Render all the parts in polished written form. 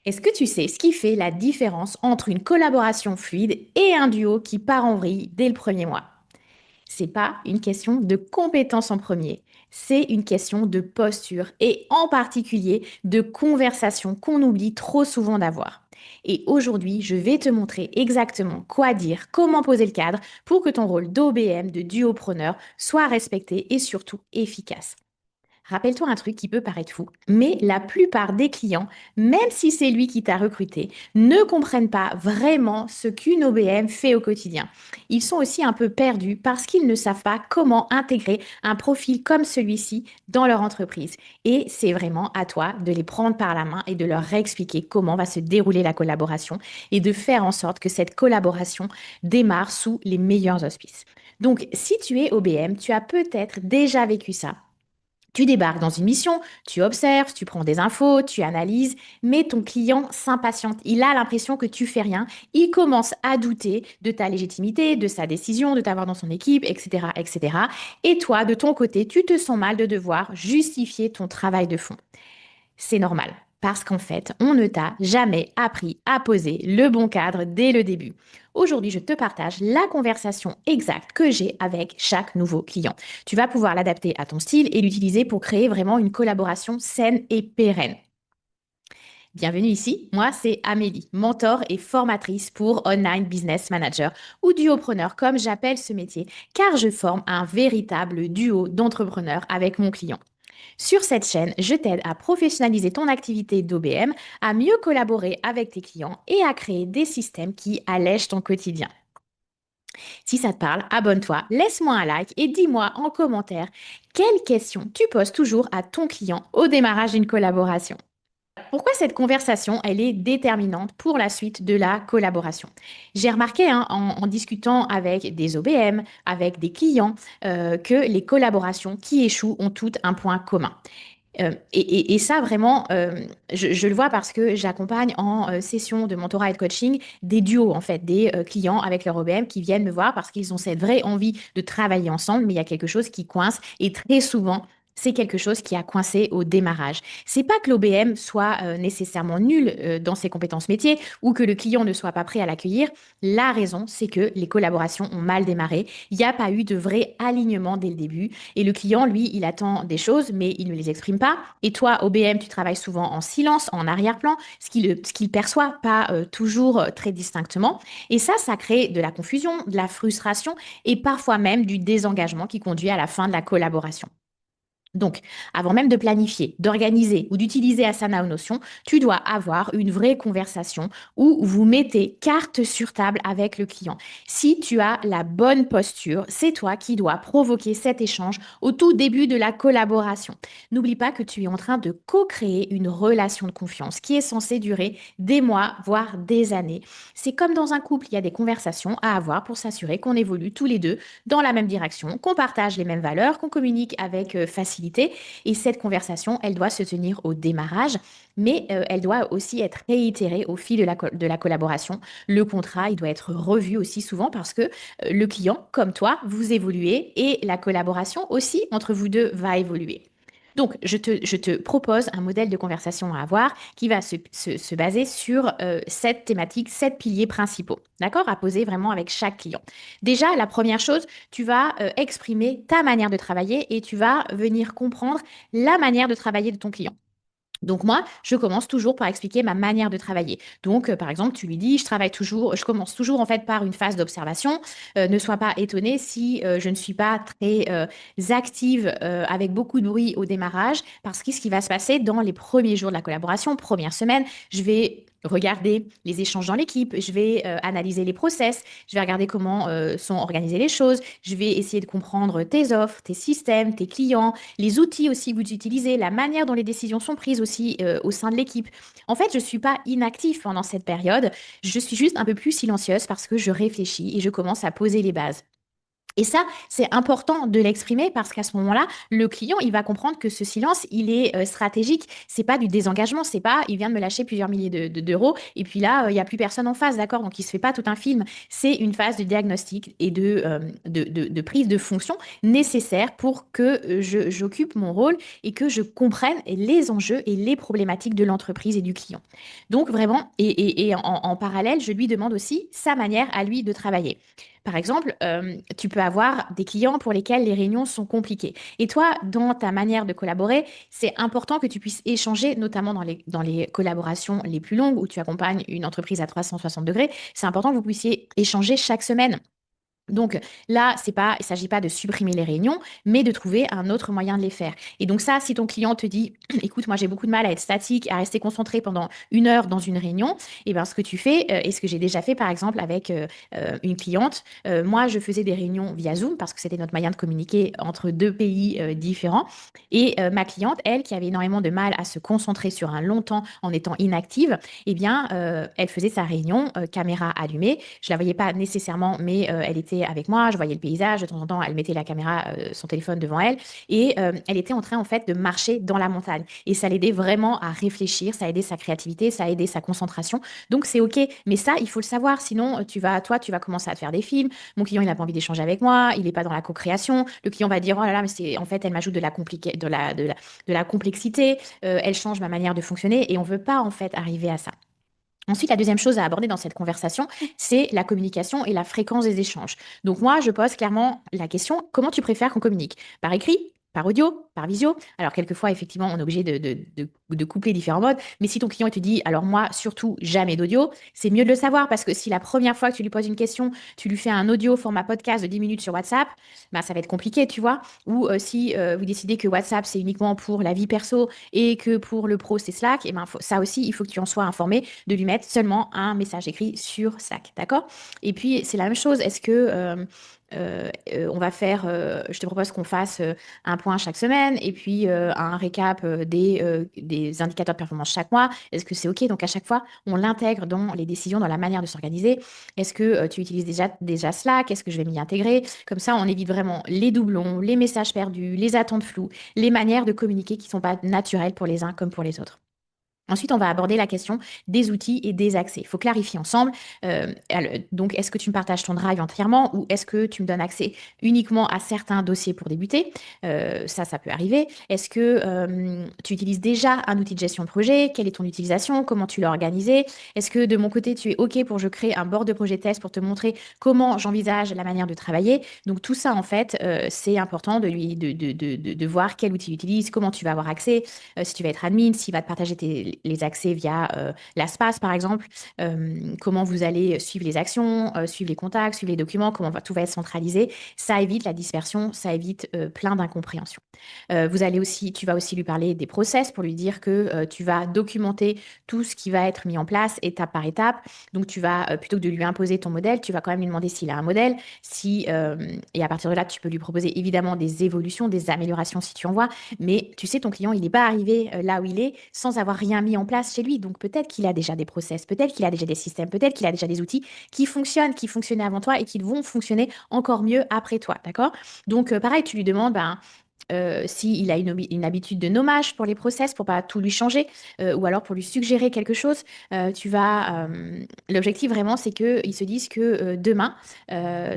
Est-ce que tu sais ce qui fait la différence entre une collaboration fluide et un duo qui part en vrille dès le premier mois? C'est pas une question de compétence en premier, c'est une question de posture et en particulier de conversation qu'on oublie trop souvent d'avoir. Et aujourd'hui, je vais te montrer exactement quoi dire, comment poser le cadre pour que ton rôle d'OBM, de duopreneur, soit respecté et surtout efficace. Rappelle-toi un truc qui peut paraître fou, mais la plupart des clients, même si c'est lui qui t'a recruté, ne comprennent pas vraiment ce qu'une OBM fait au quotidien. Ils sont aussi un peu perdus parce qu'ils ne savent pas comment intégrer un profil comme celui-ci dans leur entreprise. Et c'est vraiment à toi de les prendre par la main et de leur expliquer comment va se dérouler la collaboration et de faire en sorte que cette collaboration démarre sous les meilleurs auspices. Donc, si tu es OBM, tu as peut-être déjà vécu ça. Tu débarques dans une mission, tu observes, tu prends des infos, tu analyses, mais ton client s'impatiente. Il a l'impression que tu fais rien. Il commence à douter de ta légitimité, de sa décision, de t'avoir dans son équipe, etc., etc. Et toi, de ton côté, tu te sens mal de devoir justifier ton travail de fond. C'est normal. Parce qu'en fait, on ne t'a jamais appris à poser le bon cadre dès le début. Aujourd'hui, je te partage la conversation exacte que j'ai avec chaque nouveau client. Tu vas pouvoir l'adapter à ton style et l'utiliser pour créer vraiment une collaboration saine et pérenne. Bienvenue ici, moi c'est Amélie, mentor et formatrice pour Online Business Manager ou duopreneur comme j'appelle ce métier, car je forme un véritable duo d'entrepreneurs avec mon client. Sur cette chaîne, je t'aide à professionnaliser ton activité d'OBM, à mieux collaborer avec tes clients et à créer des systèmes qui allègent ton quotidien. Si ça te parle, abonne-toi, laisse-moi un like et dis-moi en commentaire quelles questions tu poses toujours à ton client au démarrage d'une collaboration. Pourquoi cette conversation, elle est déterminante pour la suite de la collaboration? J'ai remarqué en discutant avec des OBM, avec des clients, que les collaborations qui échouent ont toutes un point commun. Et ça, vraiment, je le vois parce que j'accompagne en session de mentorat et de coaching des duos, en fait, des clients avec leur OBM qui viennent me voir parce qu'ils ont cette vraie envie de travailler ensemble, mais il y a quelque chose qui coince et très souvent, c'est quelque chose qui a coincé au démarrage. C'est pas que l'OBM soit nécessairement nul dans ses compétences métiers ou que le client ne soit pas prêt à l'accueillir. La raison, c'est que les collaborations ont mal démarré. Il n'y a pas eu de vrai alignement dès le début. Et le client, lui, il attend des choses, mais il ne les exprime pas. Et toi, OBM, tu travailles souvent en silence, en arrière-plan, ce qu'il perçoit pas toujours très distinctement. Et ça crée de la confusion, de la frustration et parfois même du désengagement qui conduit à la fin de la collaboration. Donc, avant même de planifier, d'organiser ou d'utiliser Asana ou Notion, tu dois avoir une vraie conversation où vous mettez carte sur table avec le client. Si tu as la bonne posture, c'est toi qui dois provoquer cet échange au tout début de la collaboration. N'oublie pas que tu es en train de co-créer une relation de confiance qui est censée durer des mois, voire des années. C'est comme dans un couple, il y a des conversations à avoir pour s'assurer qu'on évolue tous les deux dans la même direction, qu'on partage les mêmes valeurs, qu'on communique avec facilité. Et cette conversation, elle doit se tenir au démarrage, mais elle doit aussi être réitérée au fil de la collaboration. Le contrat, il doit être revu aussi souvent parce que le client, comme toi, vous évoluez et la collaboration aussi entre vous deux va évoluer. Donc, je te propose un modèle de conversation à avoir qui va se baser sur cette thématique, sept piliers principaux, d'accord, à poser vraiment avec chaque client. Déjà, la première chose, tu vas exprimer ta manière de travailler et tu vas venir comprendre la manière de travailler de ton client. Donc moi, je commence toujours par expliquer ma manière de travailler. Donc, par exemple, tu lui dis, je commence toujours en fait par une phase d'observation. Ne sois pas étonné si je ne suis pas très active avec beaucoup de bruit au démarrage, parce que ce qui va se passer dans les premiers jours de la collaboration, première semaine, je vais regarder les échanges dans l'équipe, je vais analyser les process, je vais regarder comment sont organisées les choses, je vais essayer de comprendre tes offres, tes systèmes, tes clients, les outils aussi que vous utilisez, la manière dont les décisions sont prises aussi au sein de l'équipe. En fait, je ne suis pas inactive pendant cette période, je suis juste un peu plus silencieuse parce que je réfléchis et je commence à poser les bases. Et ça, c'est important de l'exprimer parce qu'à ce moment-là, le client, il va comprendre que ce silence, il est stratégique. C'est pas du désengagement, c'est pas, il vient de me lâcher plusieurs milliers d'euros et puis là, il y a plus personne en face, d'accord? Donc, il se fait pas tout un film. C'est une phase de diagnostic et de prise de fonction nécessaire pour que j'occupe mon rôle et que je comprenne les enjeux et les problématiques de l'entreprise et du client. Donc, vraiment, et en parallèle, je lui demande aussi sa manière à lui de travailler. Par exemple, tu peux avoir des clients pour lesquels les réunions sont compliquées. Et toi, dans ta manière de collaborer, c'est important que tu puisses échanger, notamment dans les collaborations les plus longues où tu accompagnes une entreprise à 360 degrés. C'est important que vous puissiez échanger chaque semaine. Donc là, il ne s'agit pas de supprimer les réunions, mais de trouver un autre moyen de les faire. Et donc ça, si ton client te dit, écoute, moi j'ai beaucoup de mal à être statique, à rester concentré pendant 1 heure dans une réunion, et ben ce que tu fais, et ce que j'ai déjà fait par exemple avec une cliente, moi je faisais des réunions via Zoom parce que c'était notre moyen de communiquer entre deux pays différents. Et ma cliente, elle, qui avait énormément de mal à se concentrer sur un long temps en étant inactive, eh bien, elle faisait sa réunion, caméra allumée. Je la voyais pas nécessairement, mais elle était avec moi, je voyais le paysage, de temps en temps, elle mettait la caméra, son téléphone devant elle, et elle était en train, en fait, de marcher dans la montagne. Et ça l'aidait vraiment à réfléchir, ça aidait sa créativité, ça aidait sa concentration. Donc, c'est OK. Mais ça, il faut le savoir. Sinon, tu vas commencer à te faire des films. Mon client, il n'a pas envie d'échanger avec moi, il n'est pas dans la co-création. Le client va dire, oh là là, mais en fait, elle m'ajoute de la complexité, elle change ma manière de fonctionner, et on ne veut pas, en fait, arriver à ça. Ensuite, la deuxième chose à aborder dans cette conversation, c'est la communication et la fréquence des échanges. Donc moi, je pose clairement la question, comment tu préfères qu'on communique? Par écrit? Par audio, par visio. Alors, quelquefois, effectivement, on est obligé de coupler différents modes. Mais si ton client il te dit, alors moi, surtout, jamais d'audio, c'est mieux de le savoir parce que si la première fois que tu lui poses une question, tu lui fais un audio format podcast de 10 minutes sur WhatsApp, bah, ça va être compliqué, tu vois. Ou si vous décidez que WhatsApp, c'est uniquement pour la vie perso et que pour le pro, c'est Slack, et ben, ça aussi, il faut que tu en sois informé de lui mettre seulement un message écrit sur Slack, d'accord? Et puis, c'est la même chose. Est-ce que on va faire, je te propose qu'on fasse un point chaque semaine et puis un récap des indicateurs de performance chaque mois. Est-ce que c'est OK? Donc, à chaque fois, on l'intègre dans les décisions, dans la manière de s'organiser. Est-ce que tu utilises déjà Slack? Est-ce que je vais m'y intégrer? Comme ça, on évite vraiment les doublons, les messages perdus, les attentes floues, les manières de communiquer qui ne sont pas naturelles pour les uns comme pour les autres. Ensuite, on va aborder la question des outils et des accès. Il faut clarifier ensemble. Donc, est-ce que tu me partages ton drive entièrement ou est-ce que tu me donnes accès uniquement à certains dossiers pour débuter? Ça peut arriver. Est-ce que tu utilises déjà un outil de gestion de projet? Quelle est ton utilisation? Comment tu l'as organisé? Est-ce que de mon côté, tu es OK pour que je crée un board de projet test pour te montrer comment j'envisage la manière de travailler? Donc, tout ça, en fait, c'est important de voir quel outil il utilise, comment tu vas avoir accès, si tu vas être admin, s'il va te partager les accès via l'espace, par exemple, comment vous allez suivre les actions, suivre les contacts, suivre les documents, tout va être centralisé. Ça évite la dispersion, ça évite plein d'incompréhensions. Tu vas aussi lui parler des process pour lui dire que tu vas documenter tout ce qui va être mis en place étape par étape. Donc, tu vas, plutôt que de lui imposer ton modèle, tu vas quand même lui demander s'il a un modèle. Et à partir de là, tu peux lui proposer évidemment des évolutions, des améliorations si tu en vois. Mais tu sais, ton client, il n'est pas arrivé là où il est sans avoir rien mis en place chez lui. Donc, peut-être qu'il a déjà des process, peut-être qu'il a déjà des systèmes, peut-être qu'il a déjà des outils qui fonctionnent, qui fonctionnaient avant toi et qui vont fonctionner encore mieux après toi. D'accord? Donc, pareil, tu lui demandes, ben, s'il a une habitude de nommage pour les process, pour pas tout lui changer, ou alors pour lui suggérer quelque chose, l'objectif vraiment, c'est qu'ils se disent que demain,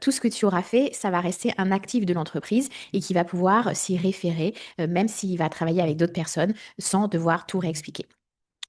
tout ce que tu auras fait, ça va rester un actif de l'entreprise et qu'il va pouvoir s'y référer, même s'il va travailler avec d'autres personnes, sans devoir tout réexpliquer.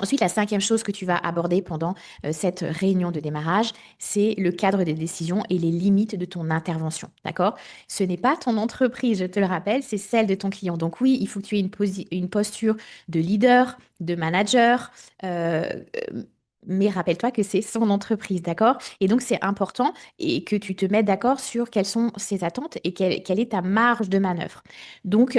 Ensuite, la cinquième chose que tu vas aborder pendant cette réunion de démarrage, c'est le cadre des décisions et les limites de ton intervention. D'accord? Ce n'est pas ton entreprise, je te le rappelle, c'est celle de ton client. Donc oui, il faut que tu aies une posture de leader, de manager. euh, euh, mais rappelle-toi que c'est son entreprise, d'accord? Et donc, c'est important et que tu te mettes d'accord sur quelles sont ses attentes et quelle est ta marge de manœuvre. Donc,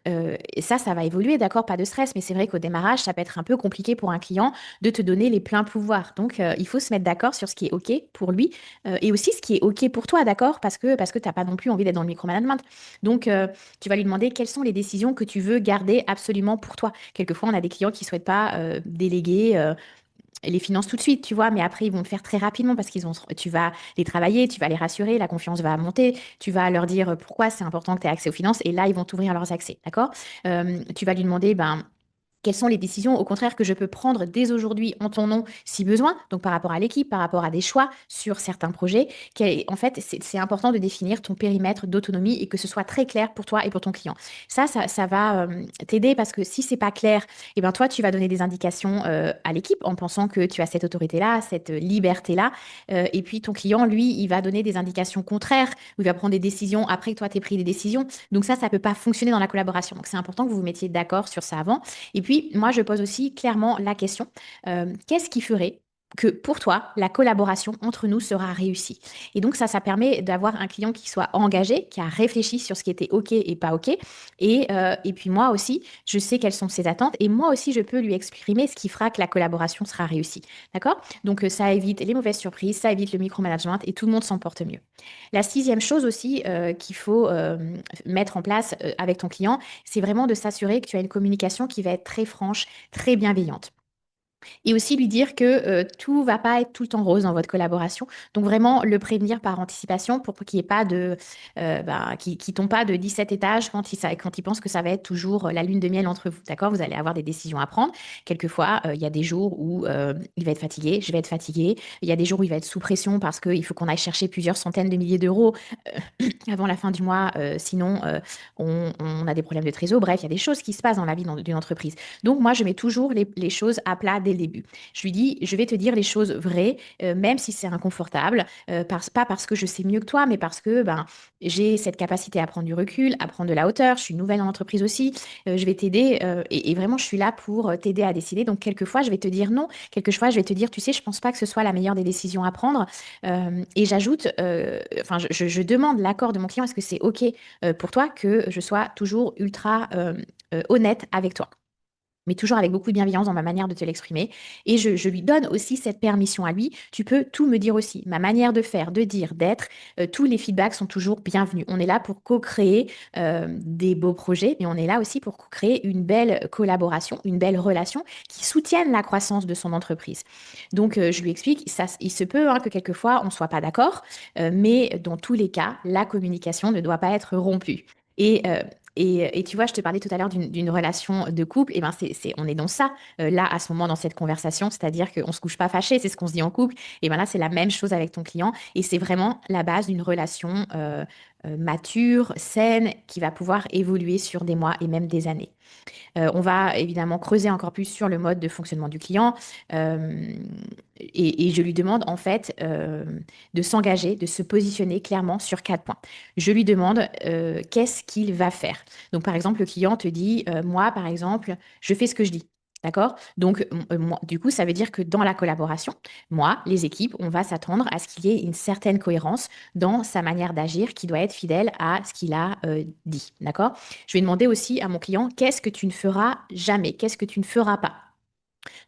et ça va évoluer, d'accord, pas de stress, mais c'est vrai qu'au démarrage, ça peut être un peu compliqué pour un client de te donner les pleins pouvoirs. Donc, il faut se mettre d'accord sur ce qui est OK pour lui et aussi ce qui est OK pour toi, d'accord, parce que tu n'as pas non plus envie d'être dans le micromanagement. Donc, tu vas lui demander quelles sont les décisions que tu veux garder absolument pour toi. Quelquefois, on a des clients qui ne souhaitent pas déléguer. les finances tout de suite, tu vois, mais après, ils vont le faire très rapidement parce tu vas les travailler, tu vas les rassurer, la confiance va monter, tu vas leur dire pourquoi c'est important que tu aies accès aux finances et là, ils vont t'ouvrir leurs accès, d'accord? Tu vas lui demander, ben, quelles sont les décisions, au contraire, que je peux prendre dès aujourd'hui en ton nom si besoin, donc par rapport à l'équipe, par rapport à des choix sur certains projets. En fait, c'est important de définir ton périmètre d'autonomie et que ce soit très clair pour toi et pour ton client. Ça va t'aider parce que si c'est pas clair, eh ben toi, tu vas donner des indications à l'équipe en pensant que tu as cette autorité-là, cette liberté-là. Et puis ton client, lui, il va donner des indications contraires ou il va prendre des décisions après que toi, tu aies pris des décisions. Donc ça peut pas fonctionner dans la collaboration. Donc c'est important que vous vous mettiez d'accord sur ça avant. Et puis, moi, je pose aussi clairement la question, qu'est-ce qui ferait que pour toi, la collaboration entre nous sera réussie? Et donc, ça permet d'avoir un client qui soit engagé, qui a réfléchi sur ce qui était OK et pas OK. Et puis, moi aussi, je sais quelles sont ses attentes. Et moi aussi, je peux lui exprimer ce qui fera que la collaboration sera réussie. D'accord? Donc, ça évite les mauvaises surprises, ça évite le micromanagement et tout le monde s'en porte mieux. La sixième chose aussi qu'il faut mettre en place avec ton client, c'est vraiment de s'assurer que tu as une communication qui va être très franche, très bienveillante. Et aussi lui dire que tout va pas être tout le temps rose dans votre collaboration. Donc vraiment le prévenir par anticipation pour qu'il n'y ait pas qu'il tombe pas de 17 étages quand il pense que ça va être toujours la lune de miel entre vous. D'accord? Vous allez avoir des décisions à prendre. Quelquefois, il y a des jours où il va être fatigué, je vais être fatiguée. Il y a des jours où il va être sous pression parce qu'il faut qu'on aille chercher plusieurs centaines de milliers d'euros avant la fin du mois. Sinon, on a des problèmes de trésor. Bref, il y a des choses qui se passent dans la vie d'une entreprise. Donc, moi, je mets toujours les choses à plat dès le début. Je lui dis, je vais te dire les choses vraies, même si c'est inconfortable, pas parce que je sais mieux que toi, mais parce que ben, j'ai cette capacité à prendre du recul, à prendre de la hauteur. Je suis nouvelle dans l'entreprise aussi. Je vais t'aider et vraiment, je suis là pour t'aider à décider. Donc, quelquefois, je vais te dire non. Quelquefois, je vais te dire, tu sais, je pense pas que ce soit la meilleure des décisions à prendre. Et j'ajoute, enfin, je demande l'accord de mon client. Est-ce que c'est OK pour toi que je sois toujours ultra honnête avec toi? Mais toujours avec beaucoup de bienveillance dans ma manière de te l'exprimer. Et je lui donne aussi cette permission à lui. Tu peux tout me dire aussi. Ma manière de faire, de dire, d'être, tous les feedbacks sont toujours bienvenus. On est là pour co-créer des beaux projets, mais on est là aussi pour co-créer une belle collaboration, une belle relation qui soutienne la croissance de son entreprise. Donc, je lui explique, ça, il se peut que quelquefois on ne soit pas d'accord, mais dans tous les cas, la communication ne doit pas être rompue. Et, euh, et tu vois, je te parlais tout à l'heure d'une relation de couple. Et ben on est dans ça, là, à ce moment, dans cette conversation. C'est-à-dire qu'on ne se couche pas fâché, c'est ce qu'on se dit en couple. Et ben là, c'est la même chose avec ton client. Et c'est vraiment la base d'une relation mature, saine, qui va pouvoir évoluer sur des mois et même des années. On va évidemment creuser encore plus sur le mode de fonctionnement du client. euh, et je lui demande en fait de s'engager, de se positionner clairement sur 4 points. Je lui demande qu'est-ce qu'il va faire. Donc par exemple, le client te dit, moi par exemple, je fais ce que je dis. D'accord? Donc, du coup, ça veut dire que dans la collaboration, moi, les équipes, on va s'attendre à ce qu'il y ait une certaine cohérence dans sa manière d'agir qui doit être fidèle à ce qu'il a dit. D'accord? Je vais demander aussi à mon client, qu'est-ce que tu ne feras jamais? Qu'est-ce que tu ne feras pas?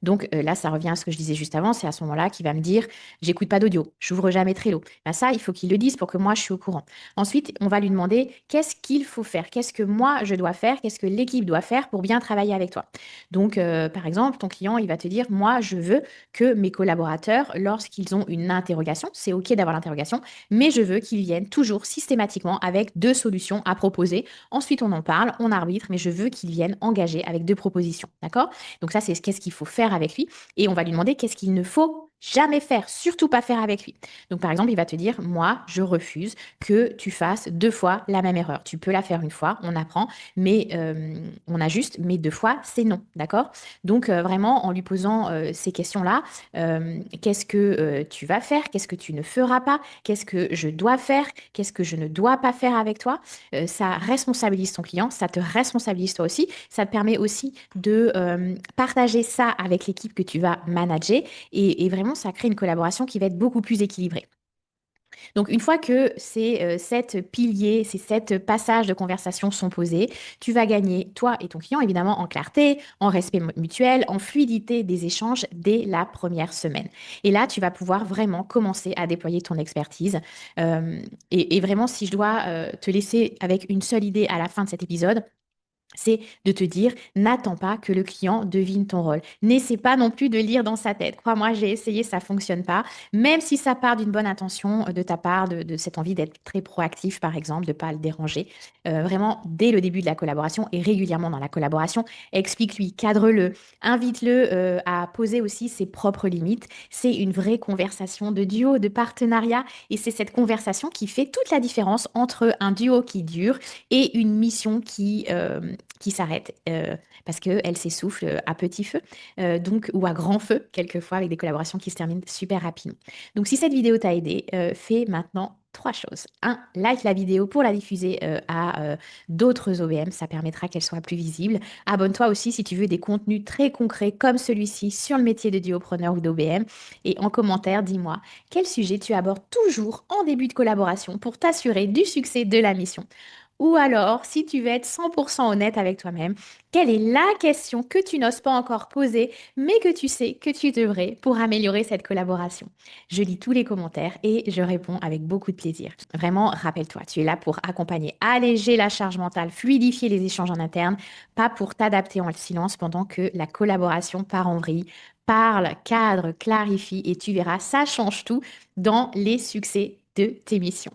Donc là, ça revient à ce que je disais juste avant, c'est à ce moment-là qu'il va me dire, j'écoute pas d'audio, j'ouvre jamais Trello. Ben ça, il faut qu'il le dise pour que moi, je suis au courant. Ensuite, on va lui demander, qu'est-ce qu'il faut faire? Qu'est-ce que moi, je dois faire? Qu'est-ce que l'équipe doit faire pour bien travailler avec toi? Donc, par exemple, ton client, il va te dire, moi, je veux que mes collaborateurs, lorsqu'ils ont une interrogation, c'est OK d'avoir l'interrogation, mais je veux qu'ils viennent toujours systématiquement avec 2 solutions à proposer. Ensuite, on en parle, on arbitre, mais je veux qu'ils viennent engagés avec 2 propositions. D'accord? Donc ça, c'est qu'est-ce qu'il faut faire avec lui. Et on va lui demander qu'est-ce qu'il ne faut jamais faire, surtout pas faire avec lui. Donc par exemple, il va te dire, moi, je refuse que tu fasses 2 fois la même erreur. Tu peux la faire une fois, on apprend, mais on ajuste, mais 2 fois, c'est non, d'accord? Donc vraiment, en lui posant ces questions-là, qu'est-ce que tu vas faire? Qu'est-ce que tu ne feras pas? Qu'est-ce que je dois faire? Qu'est-ce que je ne dois pas faire avec toi? Ça responsabilise ton client, ça te responsabilise toi aussi, ça te permet aussi de partager ça avec l'équipe que tu vas manager et vraiment ça crée une collaboration qui va être beaucoup plus équilibrée. Donc une fois que ces 7 piliers, ces 7 passages de conversation sont posés, tu vas gagner, toi et ton client, évidemment, en clarté, en respect mutuel, en fluidité des échanges dès la première semaine. Et là, tu vas pouvoir vraiment commencer à déployer ton expertise. Et vraiment, si je dois te laisser avec une seule idée à la fin de cet épisode, c'est de te dire, n'attends pas que le client devine ton rôle. N'essaie pas non plus de lire dans sa tête. Crois-moi, j'ai essayé, ça fonctionne pas. Même si ça part d'une bonne intention de ta part, de cette envie d'être très proactif, par exemple, de pas le déranger. Vraiment, dès le début de la collaboration et régulièrement dans la collaboration, explique-lui, cadre-le, invite-le à poser aussi ses propres limites. C'est une vraie conversation de duo, de partenariat, et c'est cette conversation qui fait toute la différence entre un duo qui dure et une mission qui s'arrête parce qu'elle s'essouffle à petit feu donc, ou à grand feu, quelquefois, avec des collaborations qui se terminent super rapidement. Donc, si cette vidéo t'a aidé, fais maintenant trois choses. Un, like la vidéo pour la diffuser à d'autres OBM, ça permettra qu'elle soit plus visible. Abonne-toi aussi si tu veux des contenus très concrets comme celui-ci sur le métier de duopreneur ou d'OBM. Et en commentaire, dis-moi quel sujet tu abordes toujours en début de collaboration pour t'assurer du succès de la mission. Ou alors, si tu veux être 100% honnête avec toi-même, quelle est la question que tu n'oses pas encore poser, mais que tu sais que tu devrais pour améliorer cette collaboration? Je lis tous les commentaires et je réponds avec beaucoup de plaisir. Vraiment, rappelle-toi, tu es là pour accompagner, alléger la charge mentale, fluidifier les échanges en interne, pas pour t'adapter en silence pendant que la collaboration part en vrille. Parle, cadre, clarifie et tu verras, ça change tout dans les succès de tes missions.